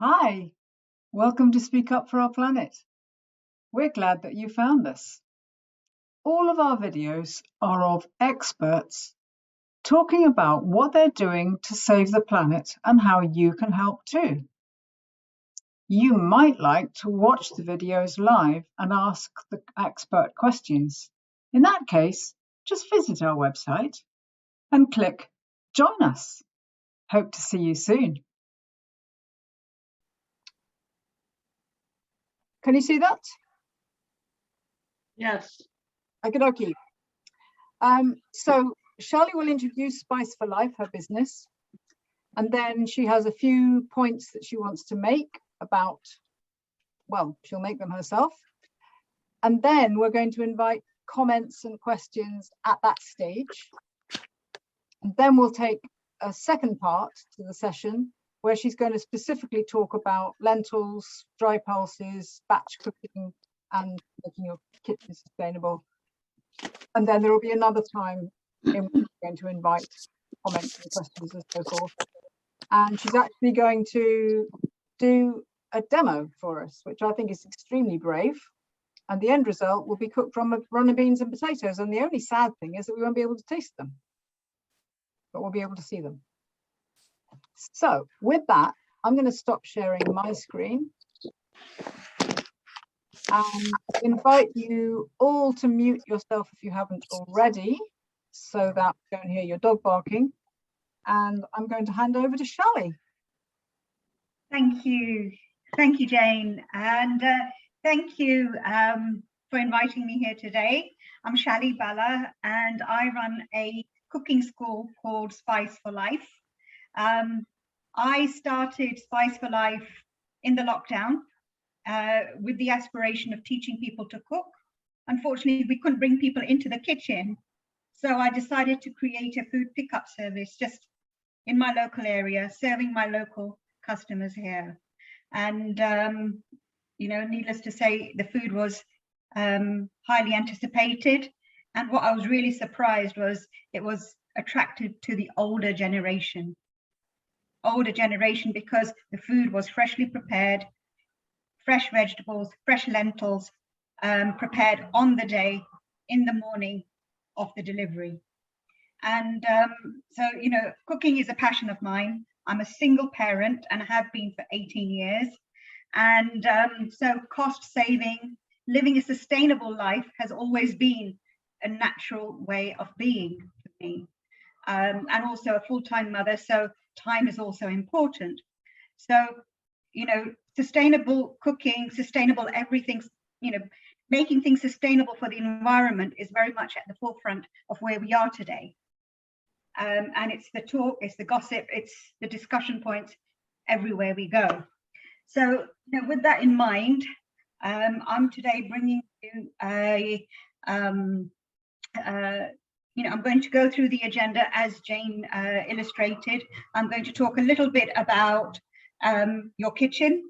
Hi, welcome to Speak Up for Our Planet. We're glad that you found us. All of our videos are of experts talking about what they're doing to save the planet and how you can help too. You might like to watch the videos live and ask the expert questions. In that case, just visit our website and click Join Us. Hope to see you soon. Can you see that? Yes. Okie dokie. So Shally will introduce Spice for Life, her business, and then she has a few points that she wants to make about, well, she'll make them herself. And then we're going to invite comments and questions at that stage. And then we'll take a second part to the session where she's going to specifically talk about lentils, dry pulses, batch cooking, and making your kitchen sustainable. And then there will be another time in which we're going to invite comments and questions and so forth. And she's actually going to do a demo for us, which I think is extremely brave. And the end result will be cooked from runner beans and potatoes. And the only sad thing is that we won't be able to taste them, but we'll be able to see them. So with that, I'm going to stop sharing my screen and invite you all to mute yourself if you haven't already, so that we don't hear your dog barking. And I'm going to hand over to Shally. Thank you, Jane, and thank you for inviting me here today. I'm Shally Bhalla, and I run a cooking school called Spice for Life. I started Spice for Life in the lockdown with the aspiration of teaching people to cook. Unfortunately, we couldn't bring people into the kitchen, so I decided to create a food pickup service just in my local area, serving my local customers here. And needless to say, the food was highly anticipated, and what I was really surprised was it was attracted to the older generation because the food was freshly prepared, fresh vegetables, fresh lentils, prepared on the day in the morning of the delivery. And so cooking is a passion of mine. I'm a single parent and have been for 18 years. And so cost saving, living a sustainable life has always been a natural way of being for me. And also a full-time mother, so time is also important. So, sustainable cooking, sustainable everything, making things sustainable for the environment is very much at the forefront of where we are today. And it's the talk, it's the gossip, it's the discussion points everywhere we go. So, with that in mind, I'm today bringing you I'm going to go through the agenda as Jane illustrated. I'm going to talk a little bit about your kitchen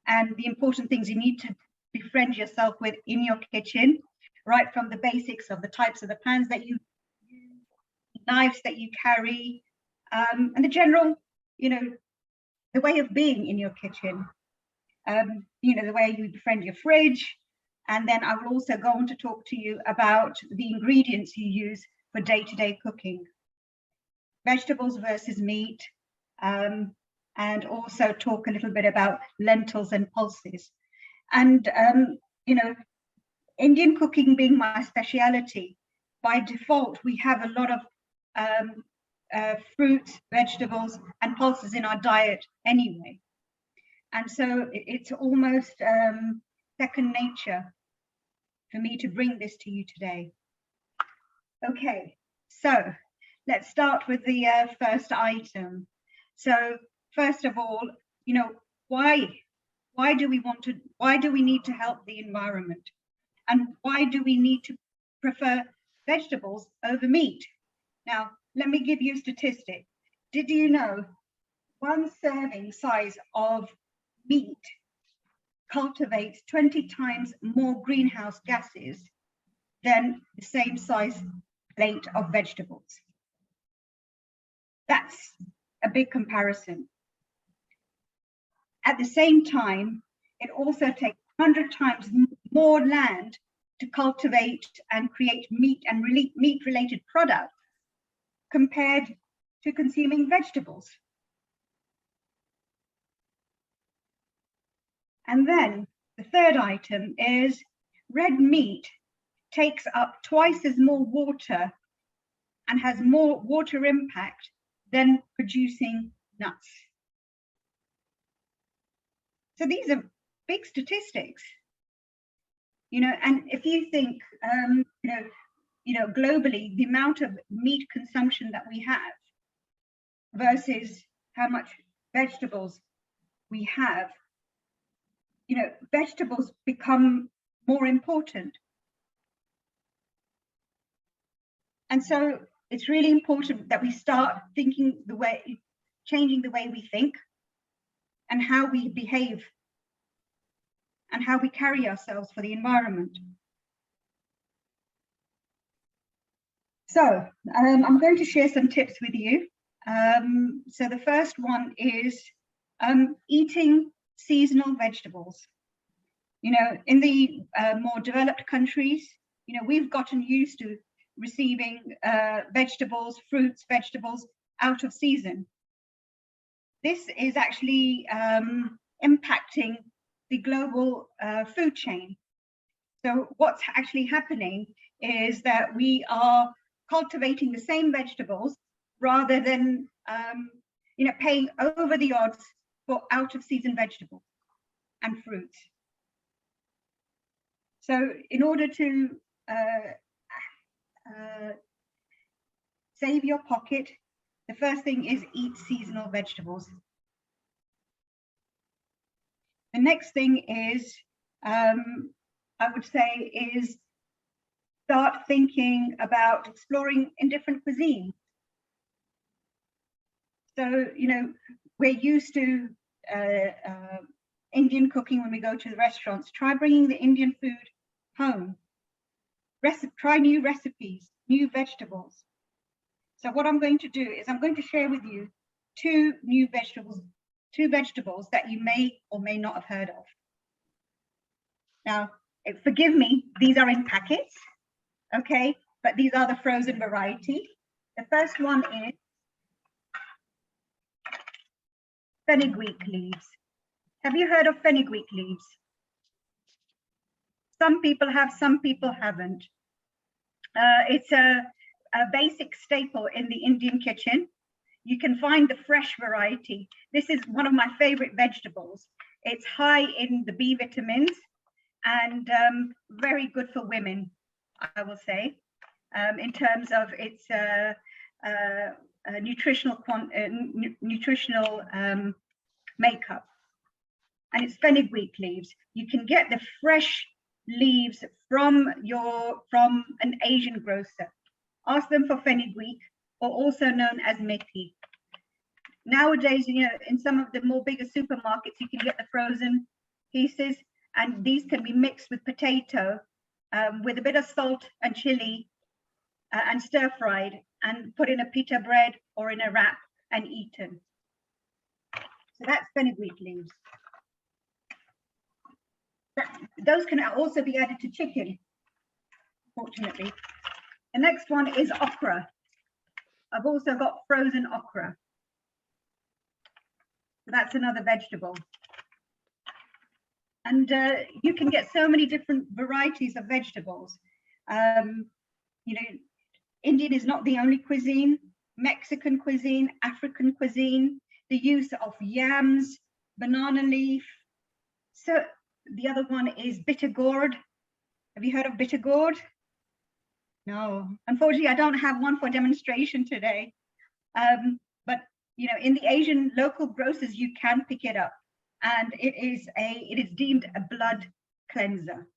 and the important things you need to befriend yourself with in your kitchen, right from the basics of the types of the pans that you use, knives that you carry, and the general, the way of being in your kitchen, the way you befriend your fridge. And then I will also go on to talk to you about the ingredients you use for day-to-day cooking, vegetables versus meat, and also talk a little bit about lentils and pulses. And, Indian cooking being my speciality, by default, we have a lot of fruits, vegetables, and pulses in our diet anyway. And so it's almost second nature for me to bring this to you today. Okay, so let's start with the first item. So first of all, why do we need to help the environment? And why do we need to prefer vegetables over meat? Now, let me give you a statistic. Did you know 1 serving size of meat cultivates 20 times more greenhouse gases than the same size plate of vegetables? That's a big comparison. At the same time, it also takes 100 times more land to cultivate and create meat and meat-related products compared to consuming vegetables. And then the third item is red meat takes up twice as more water and has more water impact than producing nuts. So these are big statistics, and if you think, globally, the amount of meat consumption that we have versus how much vegetables we have, vegetables become more important. And so it's really important that we start changing the way we think and how we behave and how we carry ourselves for the environment. So I'm going to share some tips with you. So the first one is eating seasonal vegetables. In the more developed countries, we've gotten used to receiving vegetables, fruits, vegetables out of season. This is actually impacting the global food chain. So what's actually happening is that we are cultivating the same vegetables rather than paying over the odds for out of season vegetables and fruits. So in order to save your pocket, the first thing is eat seasonal vegetables. The next thing is, I would say, is start thinking about exploring in different cuisines. So, we're used to Indian cooking when we go to the restaurants. Try bringing the Indian food home. Try new recipes, new vegetables. So what I'm going to do is I'm going to share with you two vegetables that you may or may not have heard of. Now, forgive me, these are in packets, okay? But these are the frozen variety. The first one is fenugreek leaves. Have you heard of fenugreek leaves? Some people have, some people haven't. It's a basic staple in the Indian kitchen. You can find the fresh variety. This is one of my favorite vegetables. It's high in the B vitamins and very good for women, I will say, in terms of its nutritional makeup. And it's fenugreek leaves. You can get the fresh leaves from an Asian grocer. Ask them for fenugreek, or also known as methi. Nowadays, in some of the more bigger supermarkets, you can get the frozen pieces, and these can be mixed with potato, with a bit of salt and chili, and stir fried, and put in a pita bread or in a wrap and eaten. So that's fenugreek leaves. Those can also be added to chicken, fortunately. The next one is okra. I've also got frozen okra. So that's another vegetable. And you can get so many different varieties of vegetables. Indian is not the only cuisine. Mexican cuisine, African cuisine, the use of yams, banana leaf. So the other one is bitter gourd. Have you heard of bitter gourd? No, unfortunately, I don't have one for demonstration today. But in the Asian local grocers, you can pick it up, and it is deemed a blood cleanser,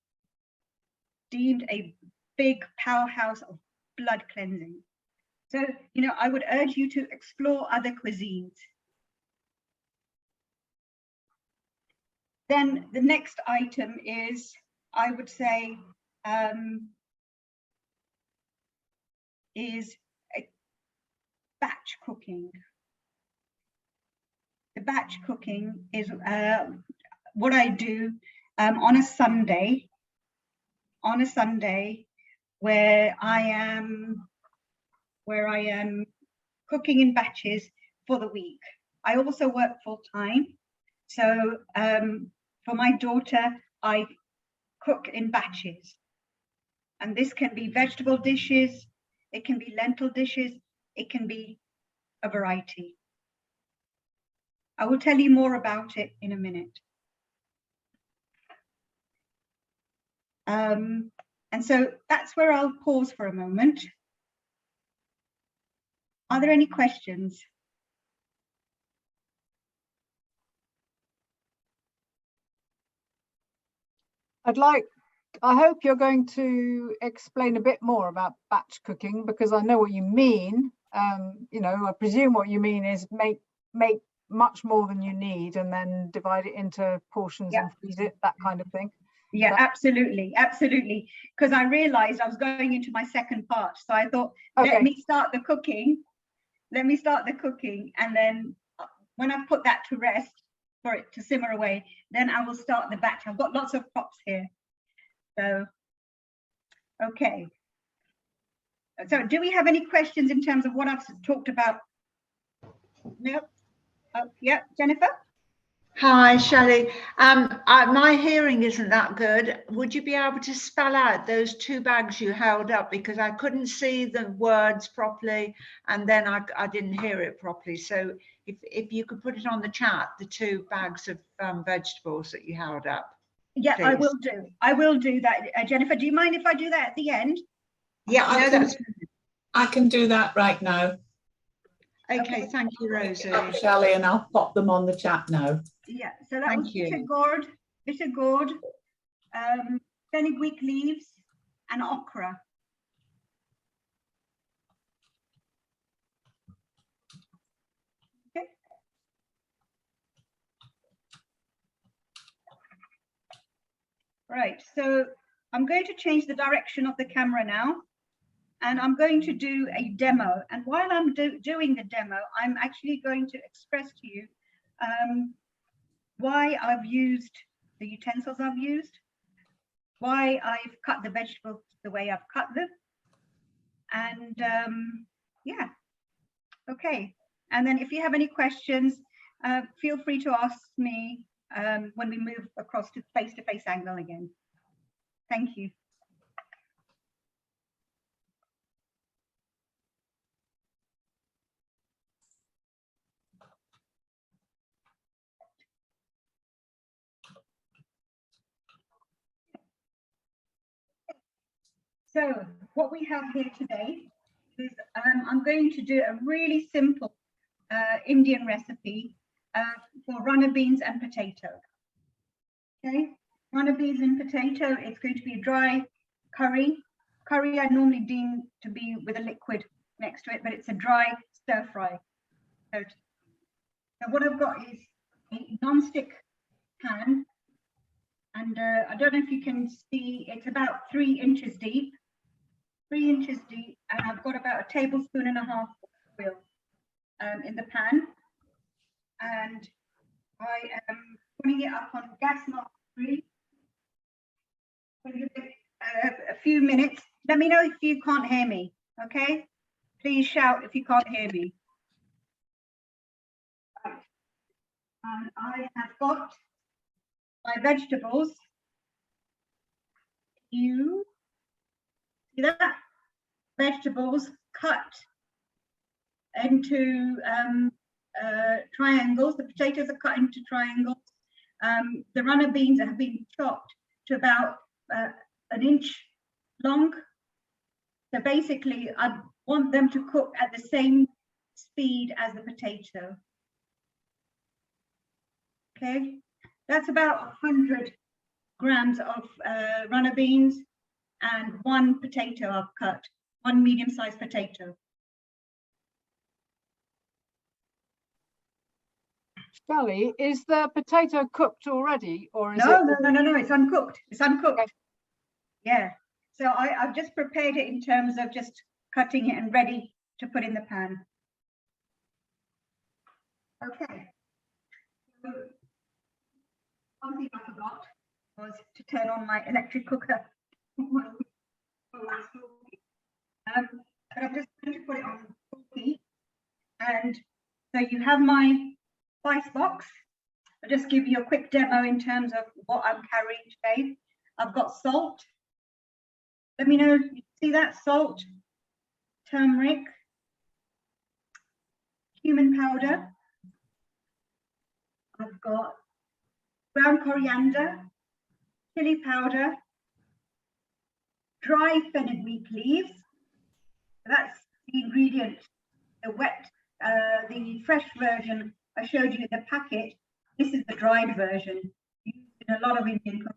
deemed a big powerhouse of blood cleansing. So I would urge you to explore other cuisines. Then the next item is, I would say, is a batch cooking. the batch cooking is what I do on a Sunday. Where I am cooking in batches for the week. I also work full time. So for my daughter, I cook in batches. And this can be vegetable dishes, it can be lentil dishes, it can be a variety. I will tell you more about it in a minute. And so that's where I'll pause for a moment. Are there any questions? I hope you're going to explain a bit more about batch cooking, because I know what you mean. You know, I presume what you mean is make much more than you need and then divide it into portions and freeze it, that kind of thing. Yeah, absolutely. Because I realized I was going into my second part. So I thought, let me start the cooking. And then when I've put that to rest for it to simmer away, then I will start the batch. I've got lots of props here. So, okay. So do we have any questions in terms of what I've talked about? No? Oh, yeah, Jennifer? Hi, Shally. My hearing isn't that good. Would you be able to spell out those 2 bags you held up? Because I couldn't see the words properly, and then I didn't hear it properly. So if you could put it on the chat, the 2 bags of vegetables that you held up. Yeah, please. I will do that. Jennifer, do you mind if I do that at the end? Yeah, I can do that right now. Okay, thank you, Rosie. Shally, and I'll pop them on the chat now. Yeah, so that was bitter gourd, fenugreek leaves, and okra. Okay. Right, so I'm going to change the direction of the camera now, and I'm going to do a demo. And while I'm doing the demo, I'm actually going to express to you why I've used the utensils I've used, why I've cut the vegetables the way I've cut them. And yeah, okay. And then if you have any questions, feel free to ask me when we move across to face-to-face angle again. Thank you. So what we have here today is I'm going to do a really simple Indian recipe for runner beans and potato. Okay, runner beans and potato. It's going to be a dry curry. Curry I normally deem to be with a liquid next to it, but it's a dry stir fry. So what I've got is a non-stick pan, and I don't know if you can see, it's about 3 inches deep. 3 inches deep, and I've got about 1.5 tablespoons of oil in the pan, and I am putting it up on gas mark 3. Give it a few minutes. Let me know if you can't hear me, okay? Please shout if you can't hear me. Right. And I have got my vegetables. You see that? Vegetables cut into triangles. The potatoes are cut into triangles. The runner beans have been chopped to about 1 inch long. So basically, I want them to cook at the same speed as the potato. Okay, that's about 100 grams of runner beans and 1 potato I've cut, 1 medium-sized potato. Shally, is the potato cooked already, or is No, it's uncooked. It's uncooked. Okay. Yeah. So I've just prepared it in terms of just cutting it and ready to put in the pan. Okay. One thing I forgot was to turn on my electric cooker. But I'm just going to put it on full heat. And so you have my spice box. I'll just give you a quick demo in terms of what I'm carrying today. I've got salt. Let me know, you see that? Salt, turmeric, cumin powder. I've got ground coriander, chili powder, dry fenugreek leaves. That's the ingredient, the wet, the fresh version I showed you in the packet. This is the dried version used in a lot of Indian cooking.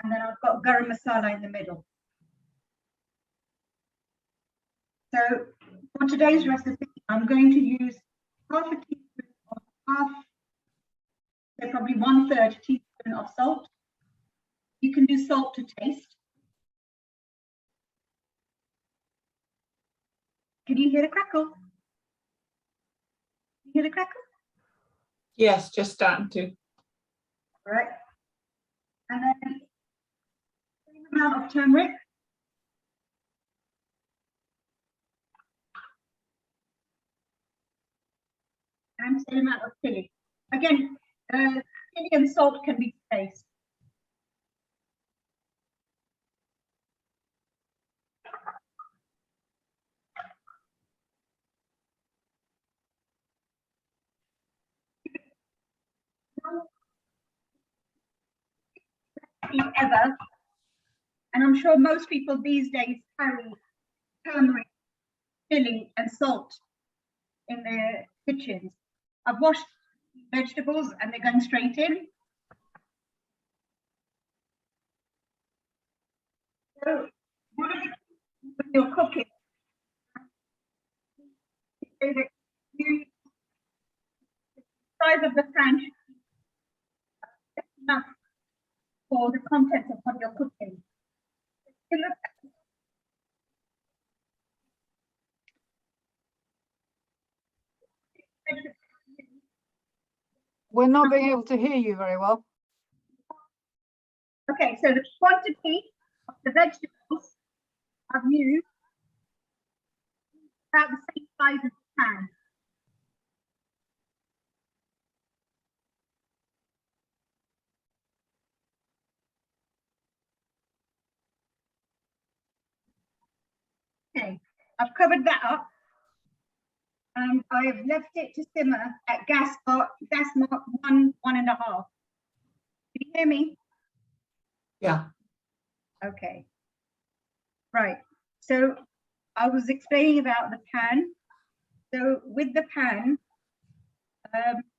And then I've got garam masala in the middle. So for today's recipe, I'm going to use half a teaspoon of so probably 1/3 teaspoon of salt. You can do salt to taste. Can you hear the crackle? You hear the crackle? Yes, just starting to. All right. And then same amount of turmeric. And same amount of chili. Again, chili and salt can be to taste. Ever, and I'm sure most people these days carry turmeric, chili, and salt in their kitchens. I've washed vegetables and they're going straight in. So when you're cooking, the size of the pan should be enough for the contents of what you're cooking. We're not being able to hear you very well. Okay, so the quantity of the vegetables I've used about the same size as the pan. Okay, I've covered that up. And I have left it to simmer at gas mark 1.5. Can you hear me? Yeah. Okay. Right. So I was explaining about the pan. So with the pan,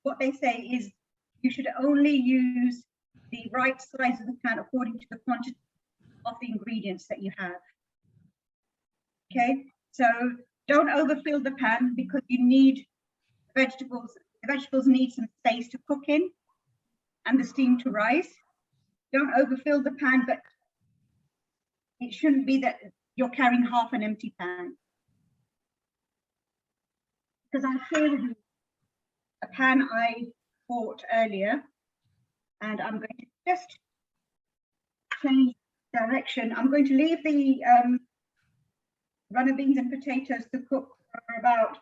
what they say is you should only use the right size of the pan according to the quantity of the ingredients that you have. Okay. So don't overfill the pan because you need vegetables. The vegetables need some space to cook in and the steam to rise. Don't overfill the pan, but it shouldn't be that you're carrying half an empty pan. Because I shared with you a pan I bought earlier, and I'm going to just change direction. I'm going to leave the runner beans and potatoes to cook for about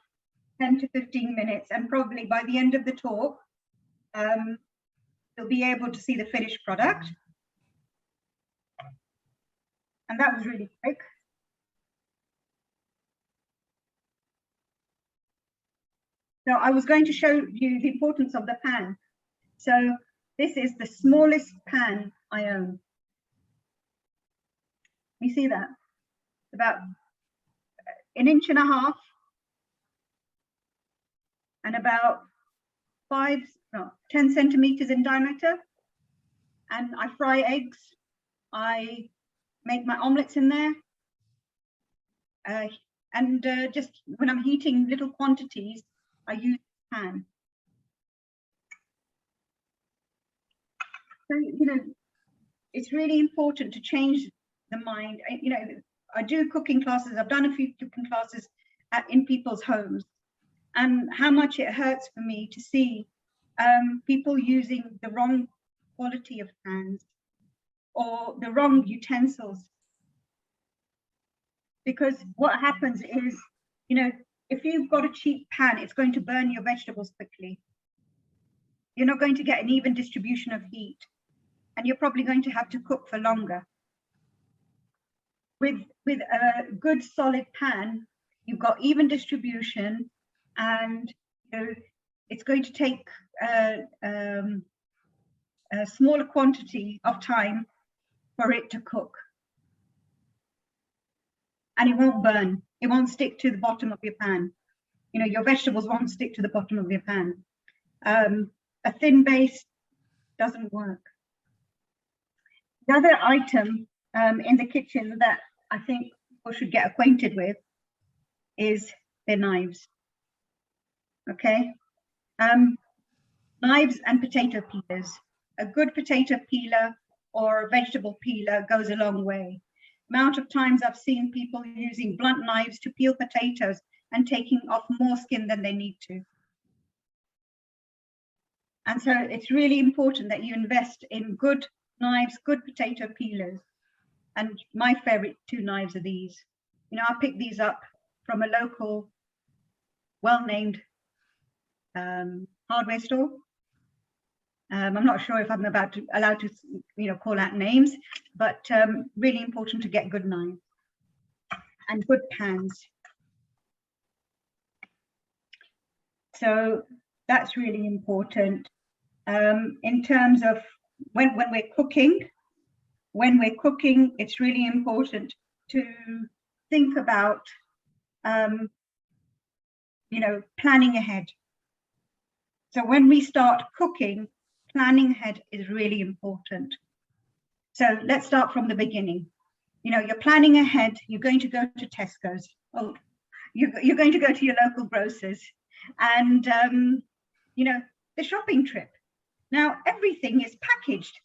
10 to 15 minutes, and probably by the end of the talk, you'll be able to see the finished product. And that was really quick. So I was going to show you the importance of the pan. So this is the smallest pan I own. You see that? About 1.5 inches and about 10 centimeters in diameter. And I fry eggs. I make my omelets in there. Just when I'm heating little quantities, I use the pan. So, you know, it's really important to change the mind. You know, I do cooking classes. I've done a few cooking classes in people's homes, and how much it hurts for me to see people using the wrong quality of pans or the wrong utensils. Because what happens is, you know, if you've got a cheap pan, it's going to burn your vegetables quickly. You're not going to get an even distribution of heat, and you're probably going to have to cook for longer. With a good solid pan, you've got even distribution, and you know, it's going to take a smaller quantity of time for it to cook. And it won't burn. It won't stick to the bottom of your pan. You know, your vegetables won't stick to the bottom of your pan. A thin base doesn't work. The other item in the kitchen that I think people should get acquainted with is their knives. Okay, knives and potato peelers. A good potato peeler or a vegetable peeler goes a long way. Amount of times I've seen people using blunt knives to peel potatoes and taking off more skin than they need to. And so it's really important that you invest in good knives, good potato peelers. And my favorite two knives are these. You know, I picked these up from a local, well-named hardware store. I'm not sure if I'm allowed to, you know, call out names, but really important to get good knives and good pans. So that's really important. In terms of when we're cooking, it's really important to think about, you know, planning ahead. So when we start cooking, planning ahead is really important. So let's start from the beginning. You know, you're planning ahead. You're going to go to Tesco's. Oh, you're going to go to your local grocers, and you know, the shopping trip. Now everything is packaged.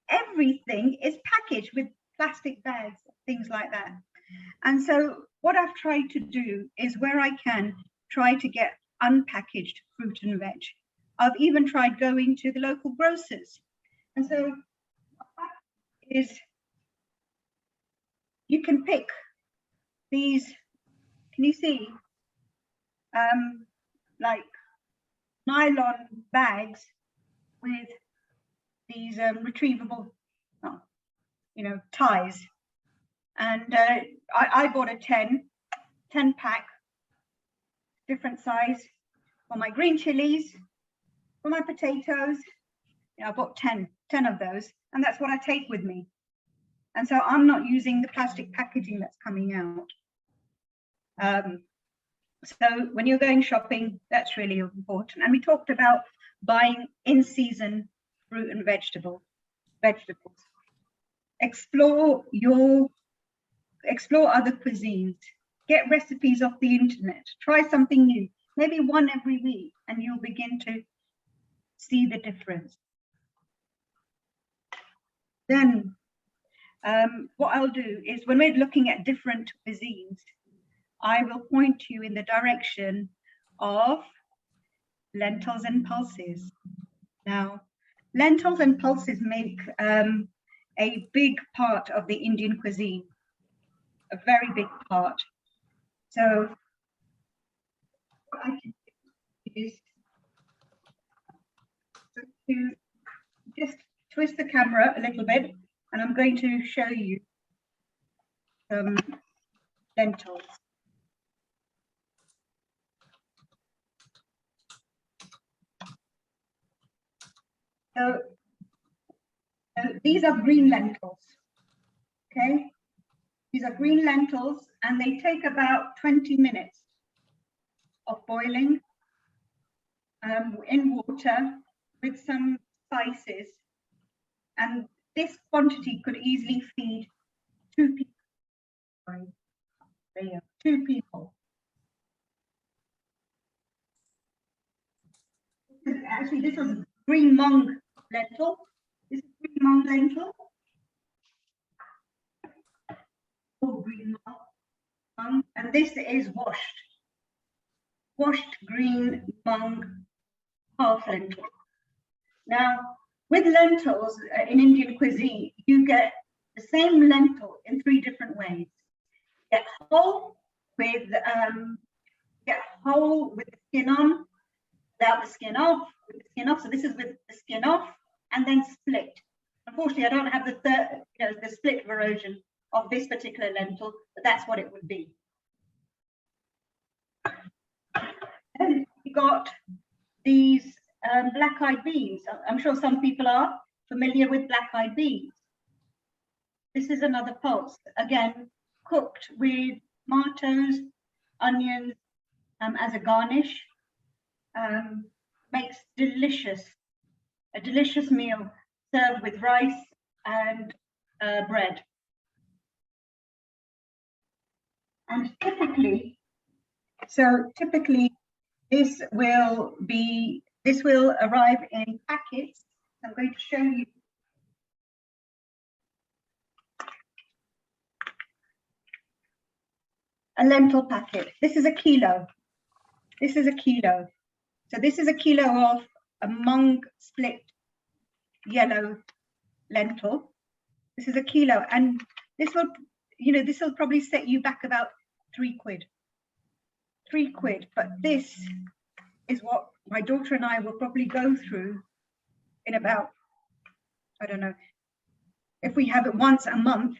Everything is packaged with plastic bags, things like that. And so what I've tried to do is, where I can, try to get unpackaged fruit and veg. I've even tried going to the local grocers. And so is you can pick these, can you see, like nylon bags with these retrievable, you know, ties. And I bought a 10 pack, different size, for my green chilies, for my potatoes. You know, I bought 10 of those, and that's what I take with me. And so I'm not using the plastic packaging that's coming out. So when you're going shopping, that's really important. And we talked about buying in-season fruit and vegetables. Explore other cuisines. Get recipes off the internet. Try something new. Maybe one every week, and you'll begin to see the difference. Then what I'll do is, when we're looking at different cuisines, I will point you in the direction of lentils and pulses. Now, lentils and pulses make a big part of the Indian cuisine, a very big part. So what I can do is to just twist the camera a little bit, and I'm going to show you some lentils. So these are green lentils, okay? These are green lentils, and they take about 20 minutes of boiling in water with some spices. And this quantity could easily feed 2 people. Sorry, there you go, 2 people. Actually, this was green mung lentil. This is green mung lentil. Oh, green mung. And this is washed green mung half lentil. Now, with lentils in Indian cuisine, you get the same lentil in 3 different ways. Get whole with the skin on, without the skin off, with the skin off. So this is with the skin off, and then split. Unfortunately, I don't have the split version of this particular lentil, but that's what it would be. Then we got these black-eyed beans. I'm sure some people are familiar with black-eyed beans. This is another pulse, again, cooked with tomatoes, onions as a garnish. Makes a delicious meal served with rice and bread. And typically this will arrive in packets. I'm going to show you. A lentil packet. This is a kilo. This is a kilo. So this is a kilo of a mung split yellow lentil. This is a kilo, and this will probably set you back about £3. £3, but this is what my daughter and I will probably go through in about, I don't know, if we have it once a month,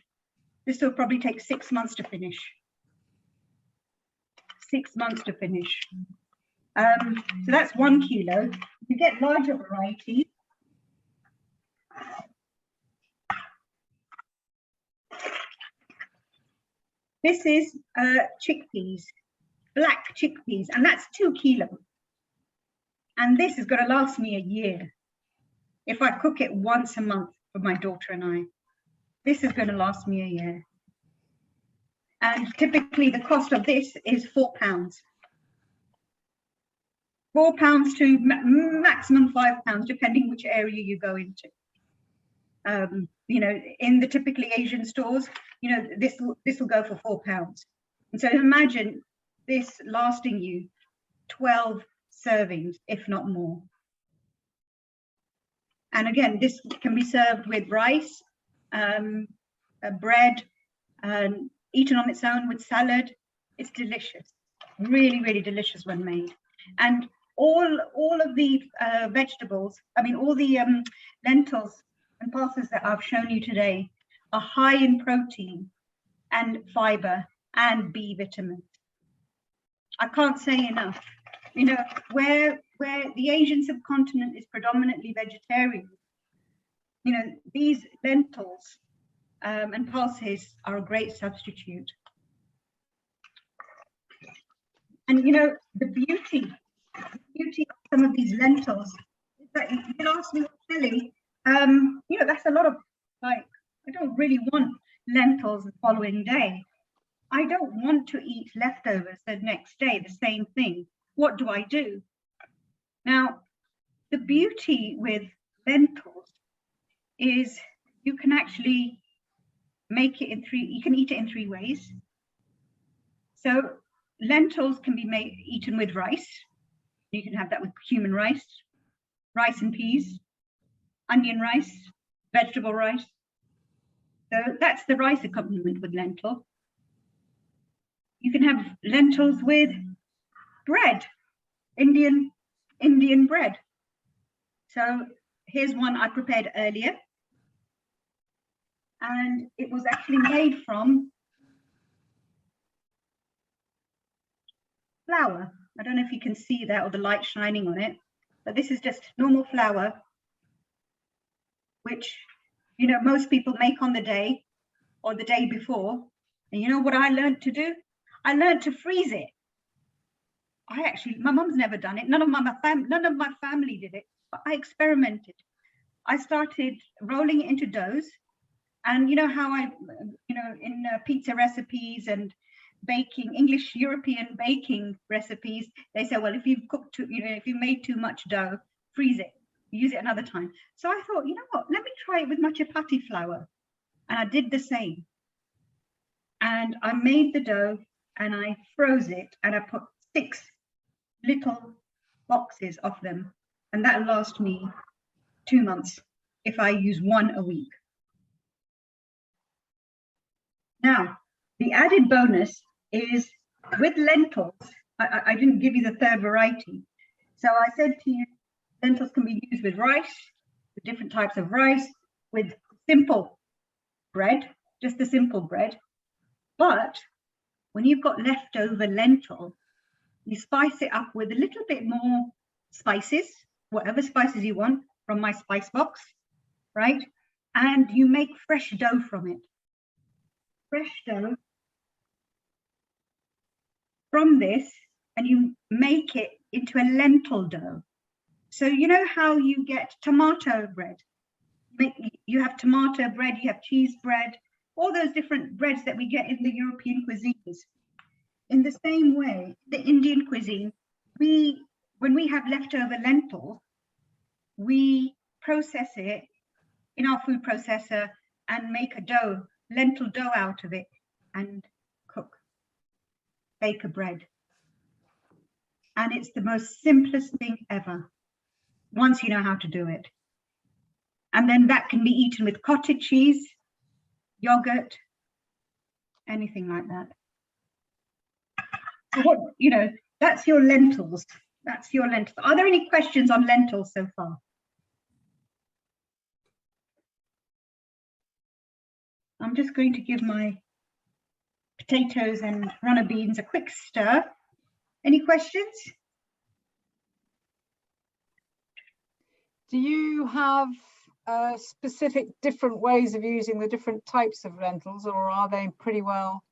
this will probably take 6 months to finish. 6 months to finish. So that's 1 kilo. You get larger varieties. This is chickpeas, black chickpeas, and that's 2 kilos. And this is going to last me a year. If I cook it once a month for my daughter and I, this is going to last me a year. And typically the cost of this is £4. £4 to maximum £5, depending which area you go into. In the typically Asian stores, this will go for £4. And so imagine this lasting you 12 servings, if not more. And again, this can be served with rice, bread, eaten on its own with salad. It's delicious, really, really delicious when made. And all of the vegetables, all the lentils and pulses that I've shown you today are high in protein and fiber and B vitamins. I can't say enough. Where the Asian subcontinent is predominantly vegetarian, these lentils and pulses are a great substitute. And the beauty of some of these lentils is that you can ask me, Shally, that's a lot of, I don't really want lentils the following day. I don't want to eat leftovers the next day, the same thing. What do? Now, the beauty with lentils is you can actually make it you can eat it in 3 ways. So lentils can be eaten with rice. You can have that with cumin rice, rice and peas, onion rice, vegetable rice. So that's the rice accompaniment with lentil. You can have lentils with bread, Indian bread. So here's one I prepared earlier. And it was actually made from flour. I don't know if you can see that or the light shining on it, but this is just normal flour, which, most people make on the day or the day before. And you know what I learned to do? I learned to freeze it. My mum's never done it. None of my family did it, but I experimented. I started rolling it into doughs. And you know how in pizza recipes and baking, English European baking recipes, they say, well, if you've cooked, if you made too much dough, freeze it, use it another time. So I thought, you know what, let me try it with my chapati flour. And I did the same. And I made the dough and I froze it and I put 6 little boxes of them and that'll last me 2 months if I use one a week. Now, the added bonus is with lentils. I didn't give you the third variety. So I said to you, lentils can be used with rice, with different types of rice, with simple bread, just the simple bread. But when you've got leftover lentil, you spice it up with a little bit more spices, whatever spices you want from my spice box, right? And you make fresh dough from it. Fresh dough from this, and you make it into a lentil dough. So you know how you get tomato bread? You have tomato bread, you have cheese bread, all those different breads that we get in the European cuisines. In the same way, the Indian cuisine, when we have leftover lentils, we process it in our food processor and make a dough, lentil dough out of it, and cook, bake a bread. And it's the most simplest thing ever, once you know how to do it. And then that can be eaten with cottage cheese, yogurt, anything like that. So what, you know, that's your lentils. That's your lentils. Are there any questions on lentils so far? I'm just going to give my potatoes and runner beans a quick stir. Any questions? Do you have specific different ways of using the different types of lentils, or are they pretty well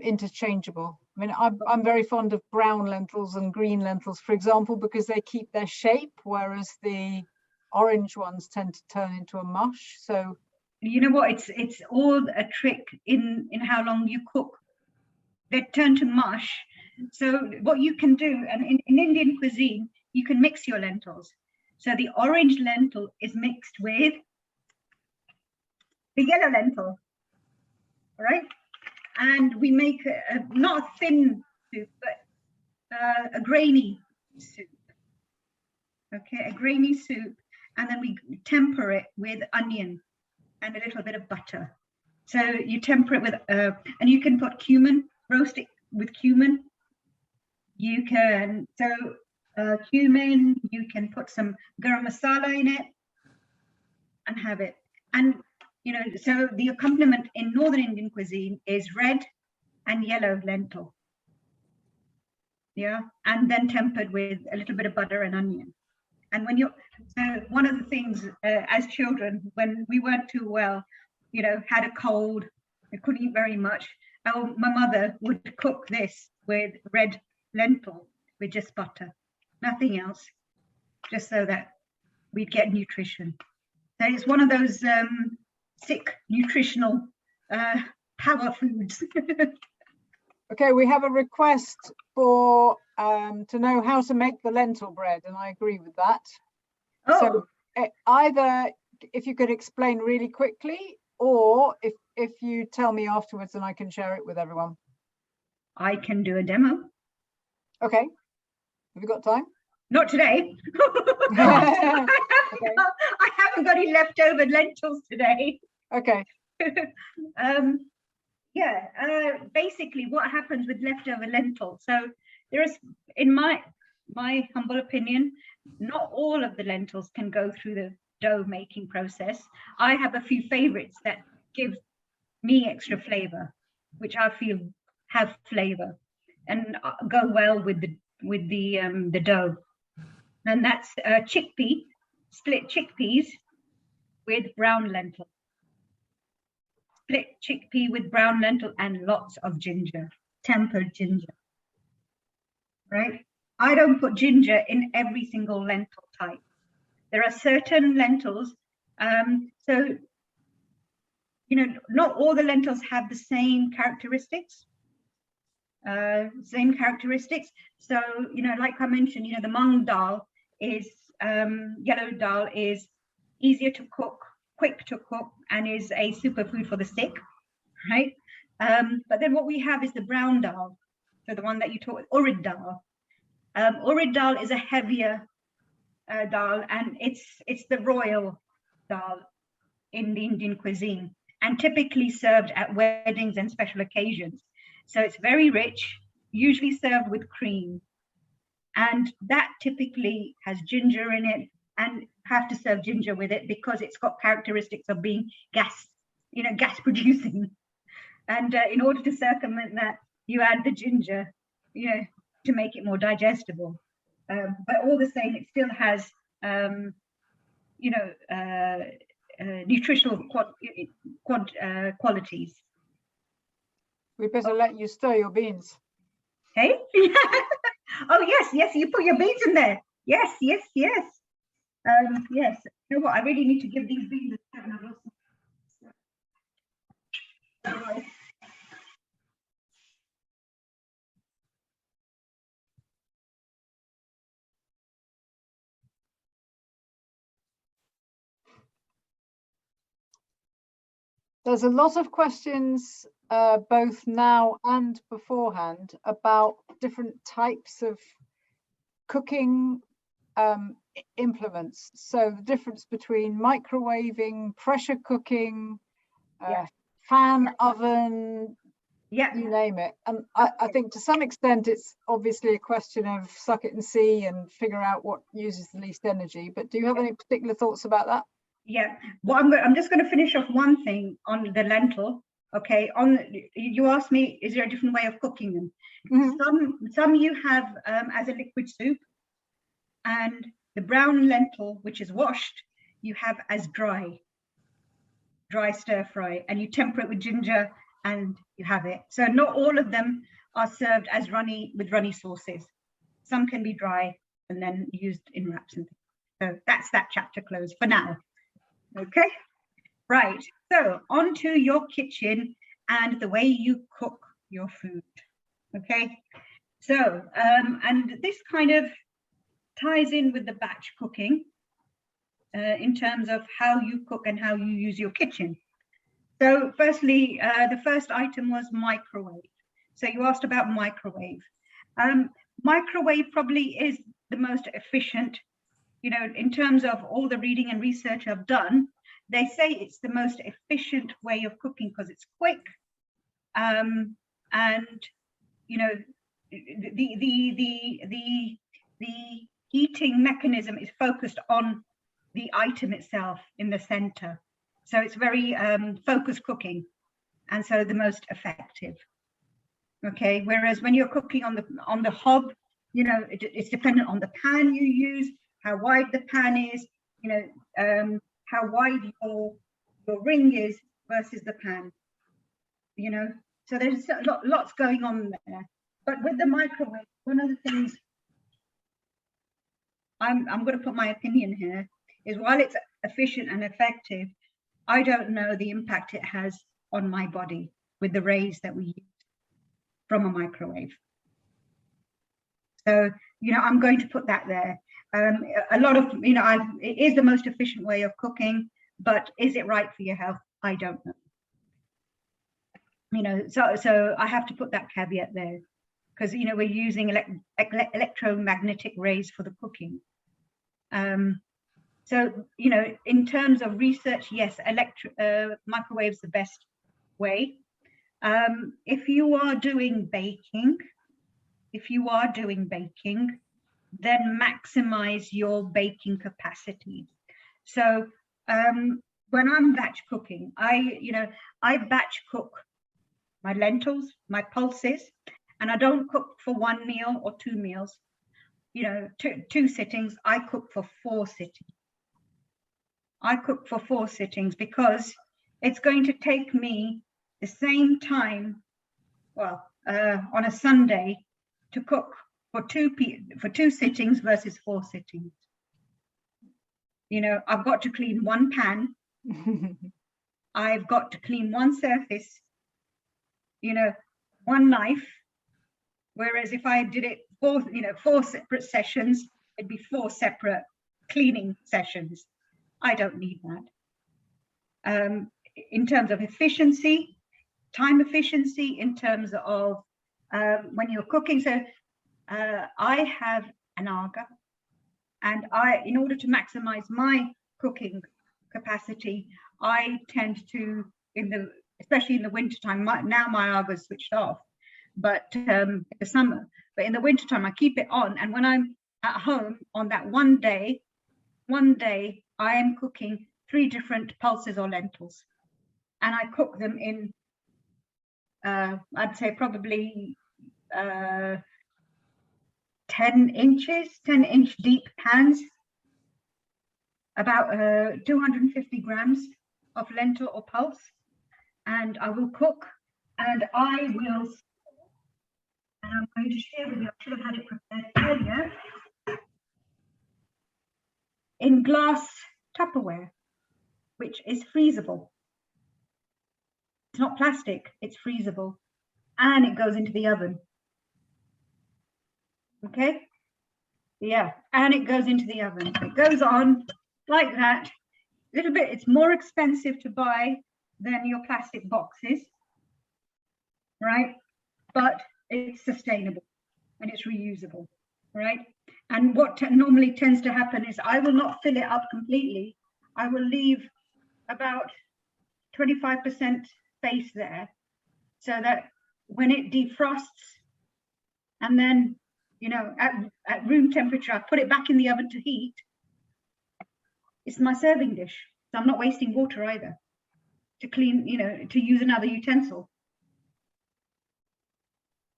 interchangeable? I mean, I'm very fond of brown lentils and green lentils, for example, because they keep their shape, whereas the orange ones tend to turn into a mush. So you know what, it's all a trick in how long you cook. They turn to mush. So what you can do, and in Indian cuisine, you can mix your lentils. So the orange lentil is mixed with the yellow lentil, right? And we make not a thin soup, but a grainy soup. Okay, a grainy soup, and then we temper it with onion and a little bit of butter. So you temper it with, and you can put cumin, roast it with cumin. You can, cumin, you can put some garam masala in it and have it. And, you know, so the accompaniment in Northern Indian cuisine is red and yellow lentil. Yeah, and then tempered with a little bit of butter and onion. And when you're, so one of the things as children, when we weren't too well, you know, had a cold, I couldn't eat very much, my mother would cook this with red lentil with just butter, nothing else, just so that we'd get nutrition. So it's one of those sick nutritional power foods. okay, we have a request for to know how to make the lentil bread, and I agree with that. Oh. So either if you could explain really quickly, or if you tell me afterwards and I can share it with everyone. I can do a demo. Okay, have you got time? Not today. Okay. I haven't got any leftover lentils today. Okay. Basically what happens with leftover lentils, so there is, in my humble opinion, not all of the lentils can go through the dough making process. I have a few favorites that give me extra flavor, which I feel have flavor and go well with the dough. And that's split chickpeas with brown lentil. Split chickpea with brown lentil and lots of ginger, tempered ginger, right? I don't put ginger in every single lentil type. There are certain lentils, so, you know, not all the lentils have the same characteristics. So, you know, like I mentioned, you know, the mung dal is, yellow dal is easier to cook, quick to cook, and is a superfood for the sick, right? But then what we have is the brown dal, so the one that you taught, urid dal. Urid dal is a heavier dal, and it's the royal dal in the Indian cuisine, and typically served at weddings and special occasions. So it's very rich, usually served with cream, and that typically has ginger in it, and have to serve ginger with it because it's got characteristics of being gas producing. And in order to circumvent that, you add the ginger, to make it more digestible. But all the same, it still has, nutritional qualities. We better let you stir your beans. Hey? Oh, yes, you put your beans in there. Yes. Yes. You know what? I really need to give these beans a second. There's a lot of questions, both now and beforehand, about different types of cooking implements. So the difference between microwaving, pressure cooking, fan, oven, you name it. And I think to some extent it's obviously a question of suck it and see and figure out what uses the least energy. But do you have any particular thoughts about that? Yeah, well, I'm just going to finish off one thing on the lentil. Okay, you asked me, is there a different way of cooking them? Mm-hmm. Some you have as a liquid soup, and the brown lentil, which is washed, you have as dry stir fry, and you temper it with ginger, and you have it. So not all of them are served as with runny sauces. Some can be dry and then used in wraps and things. So that's that chapter closed for now. Okay, right. So on to your kitchen and the way you cook your food. Okay, so and this kind of ties in with the batch cooking in terms of how you cook and how you use your kitchen. So firstly, the first item was microwave. So you asked about microwave. Microwave probably is the most efficient. In terms of all the reading and research I've done, they say it's the most efficient way of cooking because it's quick, and the heating mechanism is focused on the item itself in the center. So it's very focused cooking, and so the most effective. Okay, whereas when you're cooking on the hob, it's dependent on the pan you use, how wide the pan is, how wide your ring is versus the pan, so there's lots going on there. But with the microwave, one of the things I'm going to put my opinion here is, while it's efficient and effective, I don't know the impact it has on my body with the rays that we use from a microwave. So, I'm going to put that there. A lot of, it is the most efficient way of cooking, but is it right for your health? I don't know. So I have to put that caveat there, because, we're using electromagnetic rays for the cooking. So, in terms of research, yes, microwave's the best way. If you are doing baking, then maximize your baking capacity. So when I'm batch cooking, I batch cook my lentils, my pulses, and I don't cook for 1 meal or 2 meals, two sittings. I cook for 4 sittings. Because it's going to take me the same time, on a Sunday, to cook for two sittings versus 4 sittings. I've got to clean 1 pan. I've got to clean 1 surface, 1 knife. Whereas if I did it 4 separate sessions, it'd be 4 separate cleaning sessions. I don't need that. In terms of efficiency, time efficiency, in terms of when you're cooking. So I have an Aga, And in order to maximize my cooking capacity, I tend to, especially in the wintertime, now my Argo's switched off, but in the summer, but in the wintertime, I keep it on. And when I'm at home on that one day, I am cooking 3 different pulses or lentils. And I cook them in, I'd say probably 10-inch deep pans, about 250 grams of lentil or pulse. And I will cook, and I'm going to share with you, I should have had it prepared earlier, in glass Tupperware, which is freezable. It's not plastic, it's freezable, and it goes into the oven. Okay, yeah, and it goes into the oven. It goes on like that. A little bit, it's more expensive to buy than your plastic boxes, right? But it's sustainable and it's reusable, right? And what normally tends to happen is I will not fill it up completely. I will leave about 25% space there, so that when it defrosts, and then, you know, at room temperature, I put it back in the oven to heat. It's my serving dish, so I'm not wasting water either to clean, you know, to use another utensil,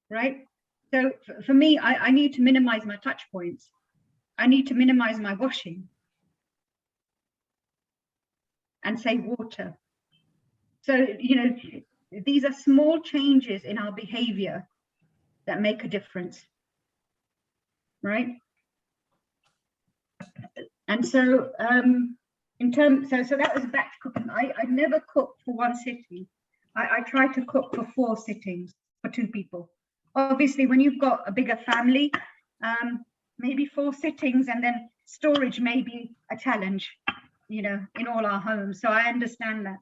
right? So for me, I need to minimize my touch points. I need to minimize my washing and save water. So, you know, these are small changes in our behavior that make a difference, right? And so in terms, so that was batch cooking. I never cook for one sitting. I try to cook for 4 sittings for 2 people. Obviously, when you've got a bigger family, maybe 4 sittings, and then storage may be a challenge, you know, in all our homes. So I understand that.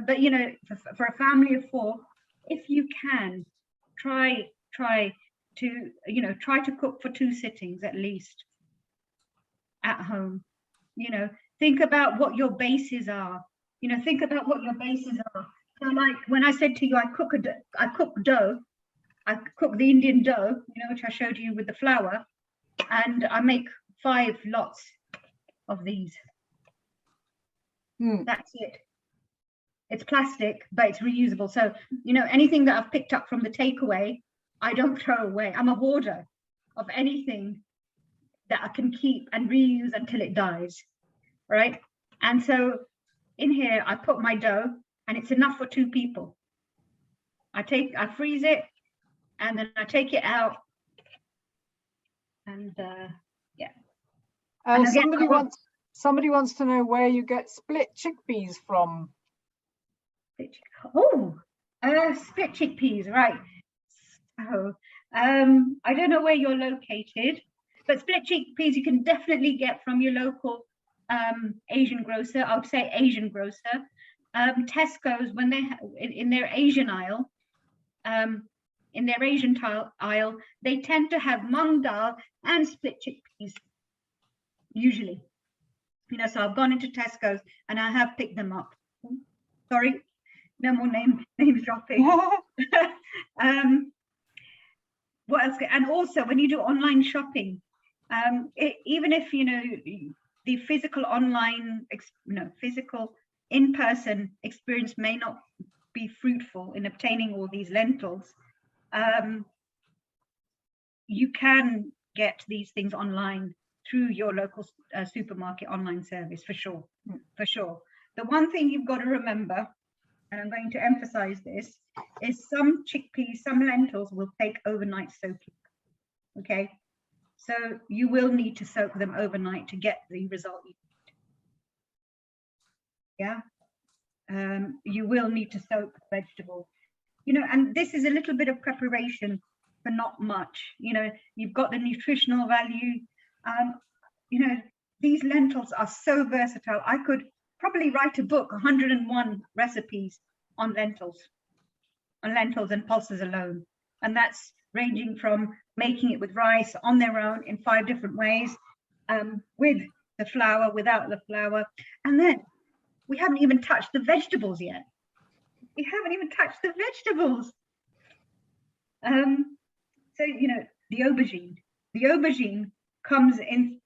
But, you know, for a family of 4, if you can, try to, you know, try to cook for 2 sittings at least at home. You know, think about what your bases are. You know, think about what your bases are. So like when I said to you, I cook dough, I cook the Indian dough, you know, which I showed you with the flour, and I make 5 lots of these. That's it. It's plastic, but it's reusable. So, you know, anything that I've picked up from the takeaway, I don't throw away. I'm a hoarder of anything that I can keep and reuse until it dies, right? And so in here, I put my dough, and it's enough for 2 people. I freeze it, and then I take it out, and yeah. And again, somebody wants to know where you get split chickpeas from. Split chickpeas, right? So I don't know where you're located, but split chickpeas you can definitely get from your local Asian grocer. I would say Asian grocer. Tesco's, when they in their Asian aisle, they tend to have mung dal and split chickpeas usually. You know, so I've gone into Tesco's and I have picked them up. Sorry, no more name dropping. What else? And also, when you do online shopping, even if, you know, the physical online, physical in-person experience may not be fruitful in obtaining all these lentils, you can get these things online through your local supermarket online service, for sure, for sure. The one thing you've got to remember, and I'm going to emphasize this, is some chickpeas, some lentils will take overnight soaking, okay? So you will need to soak them overnight to get the result you need. Yeah, you will need to soak vegetables, you know, and this is a little bit of preparation for not much. You know, you've got the nutritional value. You know, these lentils are so versatile. I could probably write a book, 101 recipes on lentils and pulses alone. And that's ranging from making it with rice on their own in 5 different ways, with the flour, without the flour. And then we haven't even touched the vegetables yet. We haven't even touched the vegetables. So, you know, the aubergine. The aubergine comes in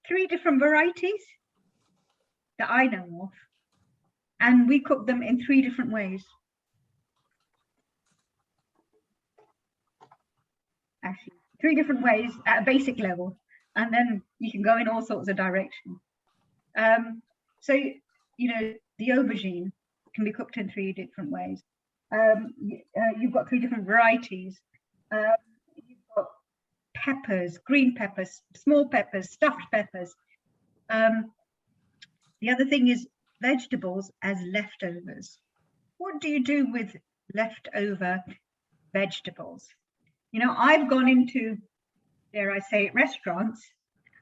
3 different varieties that I know of. And we cook them in 3 different ways. Actually, 3 different ways at a basic level. And then you can go in all sorts of directions. So, you know, the aubergine can be cooked in 3 different ways. You've got 3 different varieties. You've got peppers, green peppers, small peppers, stuffed peppers. The other thing is vegetables as leftovers. What do you do with leftover vegetables? You know, I've gone into, dare I say it, restaurants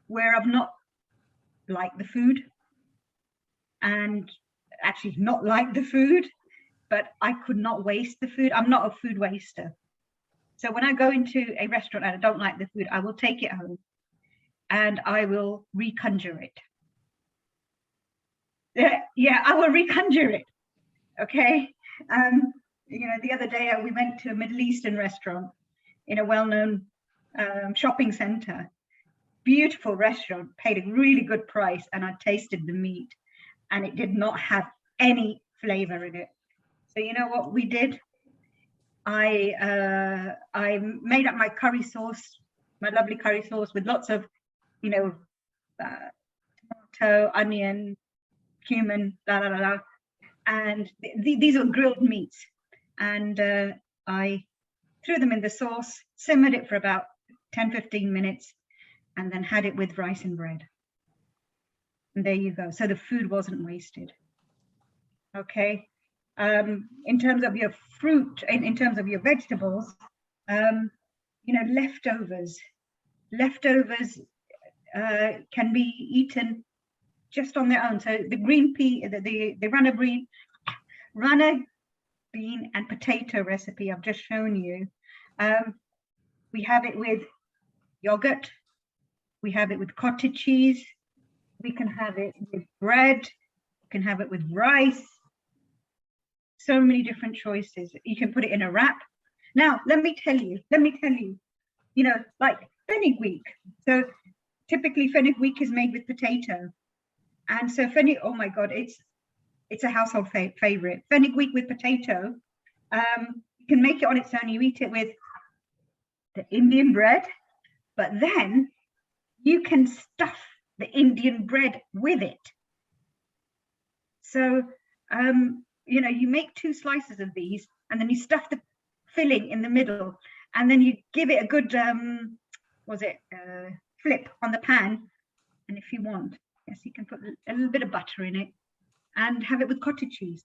where I've not liked the food and actually not liked the food, but I could not waste the food. I'm not a food waster. So when I go into a restaurant and I don't like the food, I will take it home and I will reconjure it. Yeah, I will reconjure it. Okay. You know, the other day we went to a Middle Eastern restaurant in a well-known shopping center. Beautiful restaurant, paid a really good price, and I tasted the meat and it did not have any flavor in it. So you know what we did? I made up my curry sauce, my lovely curry sauce with lots of, you know, tomato, onion, cumin, and these are grilled meats. And I threw them in the sauce, simmered it for about 10-15 minutes, and then had it with rice and bread. And there you go. So the food wasn't wasted. Okay. In terms of your fruit, in terms of your vegetables, you know, leftovers can be eaten just on their own. So the green pea, the runner bean and potato recipe I've just shown you, we have it with yogurt, we have it with cottage cheese, we can have it with bread, we can have it with rice. So many different choices. You can put it in a wrap. Now, let me tell you, you know, like fenugreek. So typically fenugreek is made with potato. And so oh my God, it's a household favorite. Fenugreek with potato. You can make it on its own. You eat it with the Indian bread, but then you can stuff the Indian bread with it. So, you know, you make 2 slices of these and then you stuff the filling in the middle and then you give it a good, flip on the pan. And if you want, yes, you can put a little bit of butter in it and have it with cottage cheese.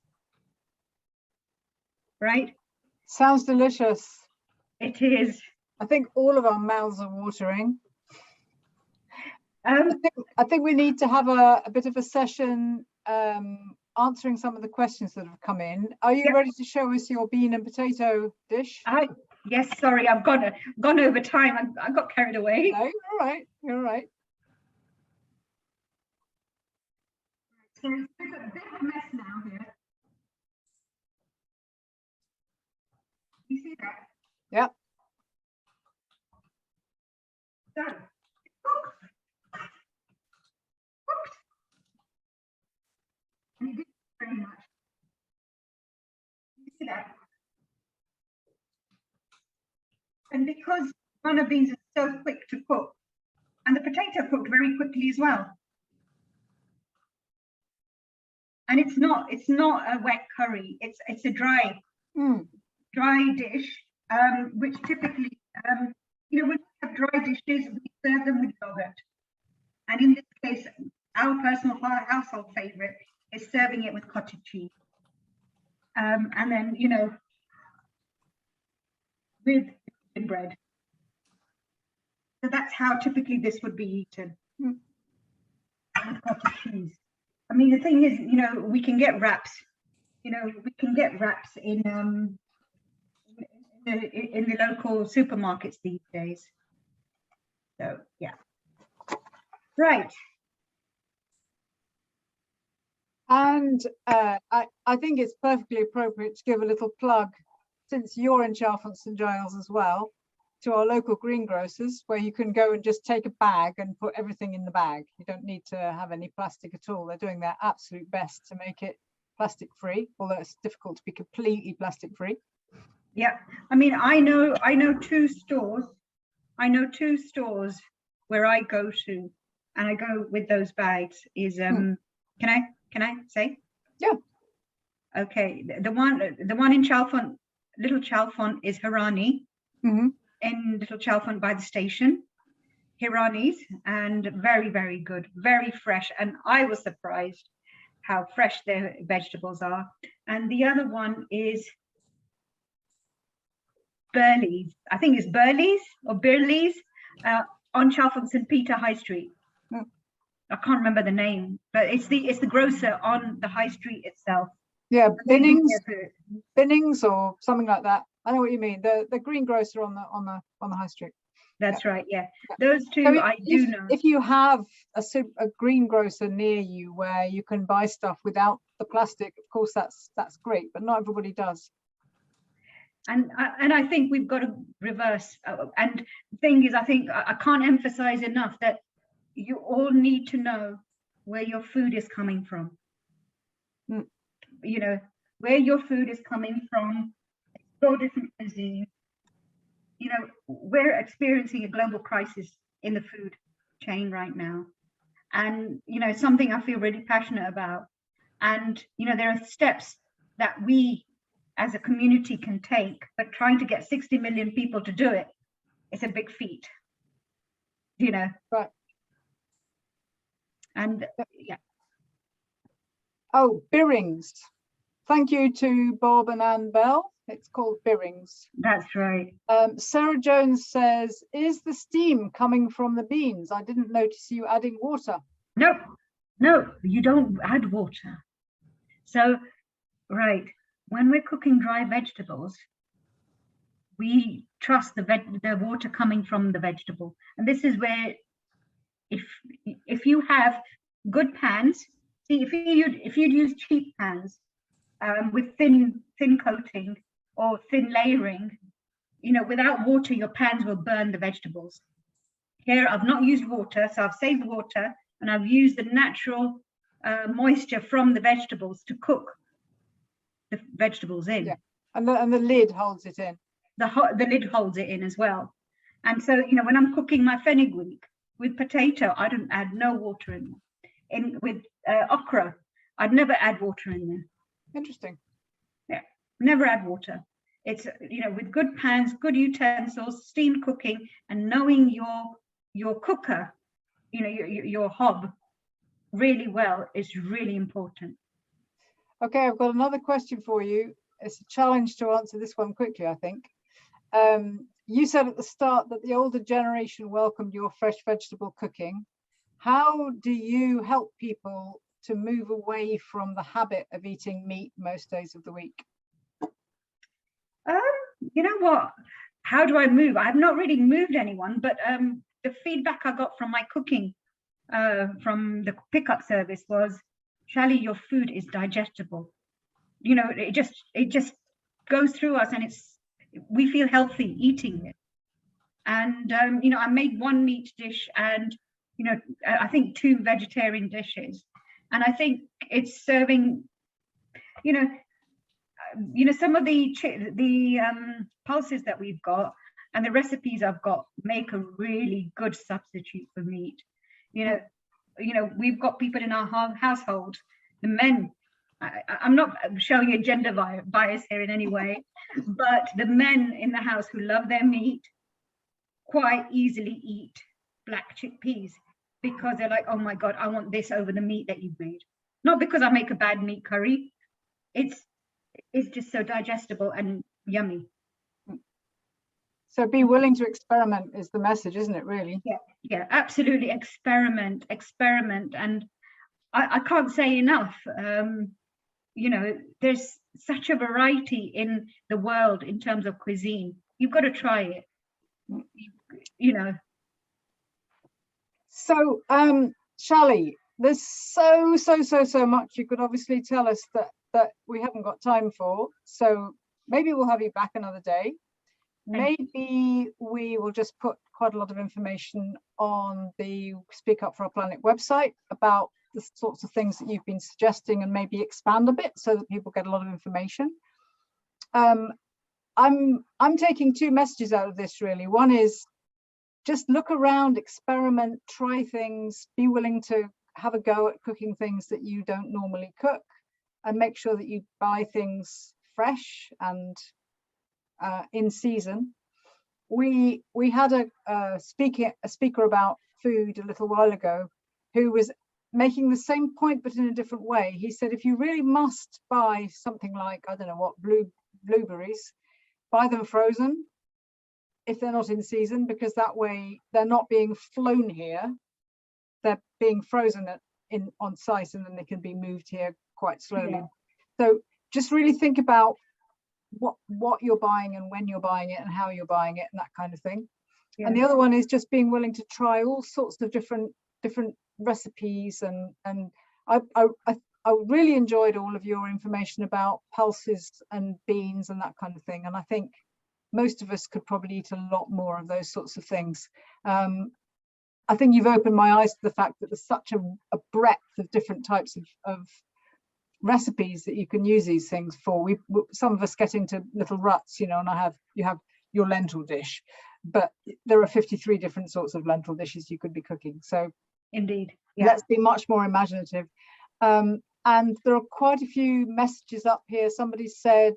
Right? Sounds delicious. It is. I think all of our mouths are watering. I think we need to have a bit of a session answering some of the questions that have come in. Are you ready to show us your bean and potato dish? Yes, sorry, I've gone over time. I got carried away. No, you're all right. You're all right. So it's a bit of a mess now here. You see that? Yeah. So, cooked. And you didn't very much. You see that? And because runner beans are so quick to cook, and the potato cooked very quickly as well. And it's not a wet curry. It's a dry dish, which typically, you know, when we have dry dishes, we serve them with yogurt. And in this case, our personal household favorite is serving it with cottage cheese. And then, you know, with bread. So that's how typically this would be eaten, with cottage cheese. I mean, the thing is, you know, we can get wraps. You know, we can get wraps in the local supermarkets these days. So yeah. Right. And I think it's perfectly appropriate to give a little plug, since you're in Chalfont St Giles as well, to our local greengrocers, where you can go and just take a bag and put everything in the bag. You don't need to have any plastic at all. They're doing their absolute best to make it plastic free, although it's difficult to be completely plastic free. Yeah. I mean, I know two stores. I know two stores where I go to, and I go with those bags. Is can I say? Yeah. Okay. The one in Chalfont, Little Chalfont, is Hirani. Mm-hmm. In Little Chalfont by the station. Hirani's, and very, very good, very fresh. And I was surprised how fresh their vegetables are. And the other one is Burley's. I think it's Burley's or Burley's on Chalfont St Peter High Street. Mm. I can't remember the name, but it's the grocer on the high street itself. Yeah, They do Binnings, their food. Binnings or something like that. I know what you mean. The greengrocer on the high street. That's right. Yeah, those two So I do know. If you have a greengrocer near you where you can buy stuff without the plastic, of course that's great, but not everybody does. And I think we've got to reverse. And the thing is, I think I can't emphasize enough that you all need to know where your food is coming from. Mm. You know, where your food is coming from, explore different cuisines. You know, we're experiencing a global crisis in the food chain right now. And, you know, something I feel really passionate about. And, you know, there are steps that we as a community can take, but trying to get 60 million people to do it, it's a big feat, you know. Right. And yeah. Oh, Birrings. Thank you to Bob and Ann Bell. It's called Birrings. That's right. Sarah Jones says, is the steam coming from the beans? I didn't notice you adding water. No, you don't add water. So, right, when we're cooking dry vegetables, we trust the water coming from the vegetable. And this is where, if you have good pans, see, if you'd use cheap pans with thin coating or thin layering, you know, without water, your pans will burn the vegetables. Here, I've not used water, so I've saved water, and I've used the natural moisture from the vegetables to cook the vegetables in. Yeah. And the lid holds it in. The lid holds it in as well. And so, you know, when I'm cooking my fenugreek with potato, I don't add no water in there. With okra, I'd never add water in there. Interesting. Yeah, never add water. It's, you know, with good pans, good utensils, steam cooking, and knowing your cooker, you know, your hob really well is really important. Okay, I've got another question for you. It's a challenge to answer this one quickly, I think. You said at the start that the older generation welcomed your fresh vegetable cooking. How do you help people to move away from the habit of eating meat most days of the week? You know what? How do I move? I've not really moved anyone, but the feedback I got from my cooking, from the pickup service was, Shally, your food is digestible. You know, it just goes through us, and we feel healthy eating it. And you know, I made one meat dish, and you know, I think 2 vegetarian dishes, and I think it's serving, you know, some of the pulses that we've got and the recipes I've got make a really good substitute for meat. You know, we've got people in our household, the men. I'm not showing a gender bias here in any way, but the men in the house who love their meat quite easily eat black chickpeas because they're like, oh my God, I want this over the meat that you've made. Not because I make a bad meat curry. It's just so digestible and yummy. So be willing to experiment is the message, isn't it, really? Yeah, absolutely. Experiment. And I can't say enough. You know, there's such a variety in the world in terms of cuisine. You've got to try it. You know. So, Shally, there's so much you could obviously tell us that we haven't got time for. So maybe we'll have you back another day. Maybe we will just put quite a lot of information on the Speak Up for Our Planet website about the sorts of things that you've been suggesting, and maybe expand a bit so that people get a lot of information. I'm taking two messages out of this really. One is just look around, experiment, try things, be willing to have a go at cooking things that you don't normally cook, and make sure that you buy things fresh and in season. We had a speaker about food a little while ago who was making the same point but in a different way. He said if you really must buy something like, I don't know what, blueberries, buy them frozen if they're not in season, because that way they're not being flown here, they're being frozen on site, and then they can be moved here quite slowly. Yeah. So just really think about what you're buying and when you're buying it and how you're buying it and that kind of thing. Yeah. And the other one is just being willing to try all sorts of different recipes, and I really enjoyed all of your information about pulses and beans and that kind of thing, and I think most of us could probably eat a lot more of those sorts of things. I think you've opened my eyes to the fact that there's such a breadth of different types of recipes that you can use these things for. Some of us get into little ruts, you know, and you have your lentil dish, but there are 53 different sorts of lentil dishes you could be cooking. So indeed, yeah. Let's be much more imaginative. And there are quite a few messages up here. Somebody said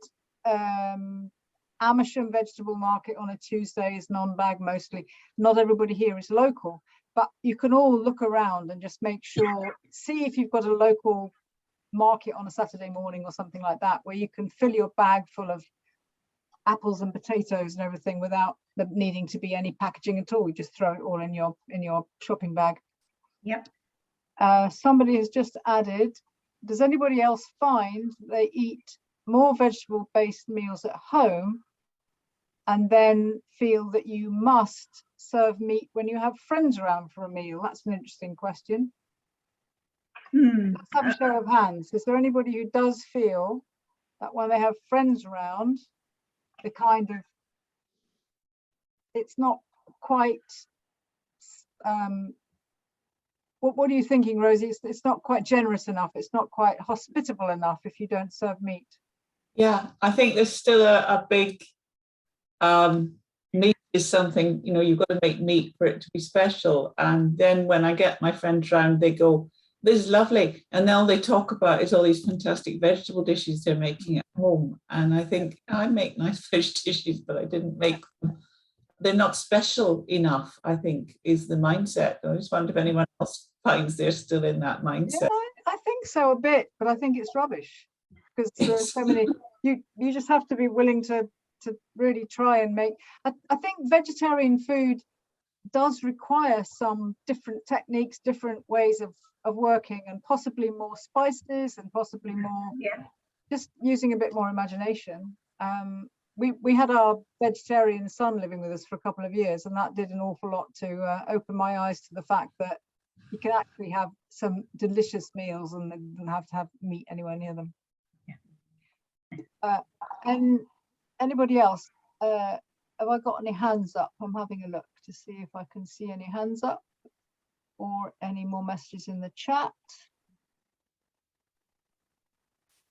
Amersham Vegetable Market on a Tuesday is non-bag mostly. Not everybody here is local, but you can all look around and just make sure, see if you've got a local market on a Saturday morning or something like that, where you can fill your bag full of apples and potatoes and everything without them needing to be any packaging at all. You just throw it all in your shopping bag. Yep. Somebody has just added, does anybody else find they eat more vegetable-based meals at home and then feel that you must serve meat when you have friends around for a meal? That's an interesting question. Let's have a show of hands. Is there anybody who does feel that when they have friends around, the kind of, it's not quite, what are you thinking, Rosie? It's not quite generous enough. It's not quite hospitable enough if you don't serve meat. Yeah, I think there's still a big, meat is something, you know, you've got to make meat for it to be special. And then when I get my friends round, they go, this is lovely. And now they talk about is all these fantastic vegetable dishes they're making at home. And I think I make nice veg dishes, but I didn't make them. They're not special enough, I think, is the mindset. I just wonder if anyone else finds they're still in that mindset. Yeah, I think so a bit, but I think it's rubbish, because there's so many, you just have to be willing to really try and make, I think vegetarian food does require some different techniques, different ways of working, and possibly more spices and possibly more, just using a bit more imagination. We had our vegetarian son living with us for a couple of years, and that did an awful lot to open my eyes to the fact that you can actually have some delicious meals and they don't have to have meat anywhere near them. And anybody else, have I got any hands up? I'm having a look to see if I can see any hands up or any more messages in the chat.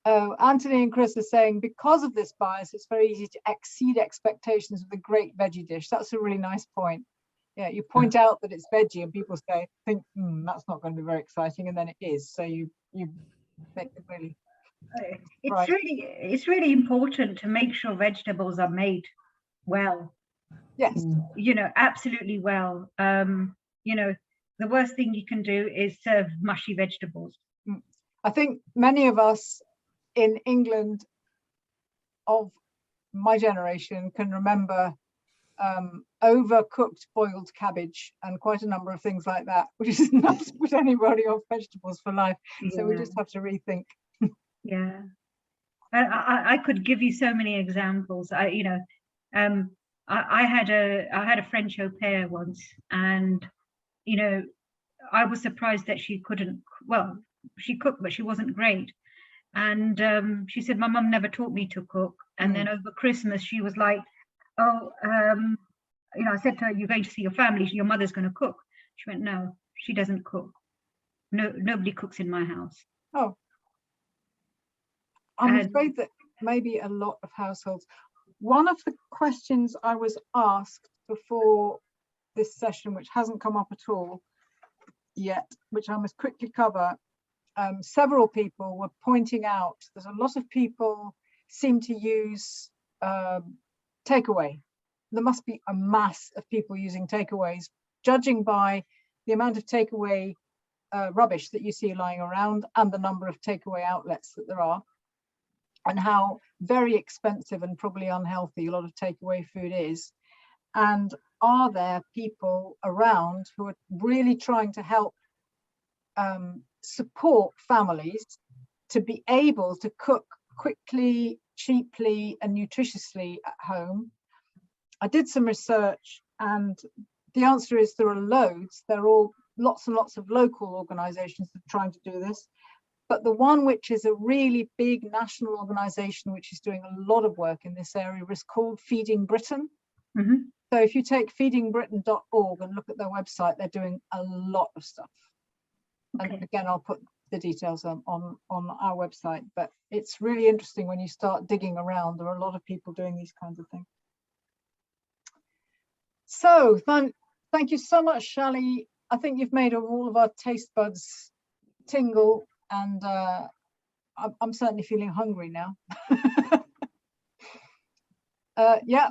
Oh, Anthony and Chris are saying, because of this bias, it's very easy to exceed expectations with a great veggie dish. That's a really nice point. Yeah, you point out that it's veggie and people think, that's not going to be very exciting, and then it is. So you make it really. It's really important to make sure vegetables are made well. Yes. You know, absolutely well. You know, the worst thing you can do is serve mushy vegetables. I think many of us in England of my generation can remember overcooked boiled cabbage and quite a number of things like that, which is not to put anybody off vegetables for life. So we just have to rethink. Yeah, I could give you so many examples. I had a French au pair once, and you know, I was surprised that she couldn't, well, she cooked, but she wasn't great. And she said, my mum never taught me to cook. And then over Christmas, she was like, oh, I said to her, you're going to see your family, your mother's going to cook. She went, no, she doesn't cook. No, nobody cooks in my house. Oh, I'm And- afraid that maybe a lot of households. One of the questions I was asked before this session, which hasn't come up at all yet, which I must quickly cover, several people were pointing out that a lot of people seem to use takeaway. There must be a mass of people using takeaways, judging by the amount of takeaway rubbish that you see lying around and the number of takeaway outlets that there are, and how very expensive and probably unhealthy a lot of takeaway food is. And are there people around who are really trying to help support families to be able to cook quickly, cheaply, and nutritiously at home? I did some research, and the answer is there are loads. There are all lots and lots of local organizations that are trying to do this. But the one which is a really big national organization which is doing a lot of work in this area is called Feeding Britain. Mhm. So if you take feedingbritain.org and look at their website, they're doing a lot of stuff. Okay. And again, I'll put the details on our website, but it's really interesting when you start digging around. There are a lot of people doing these kinds of things. So thank you so much, Shally. I think you've made all of our taste buds tingle, and I'm certainly feeling hungry now. Yeah.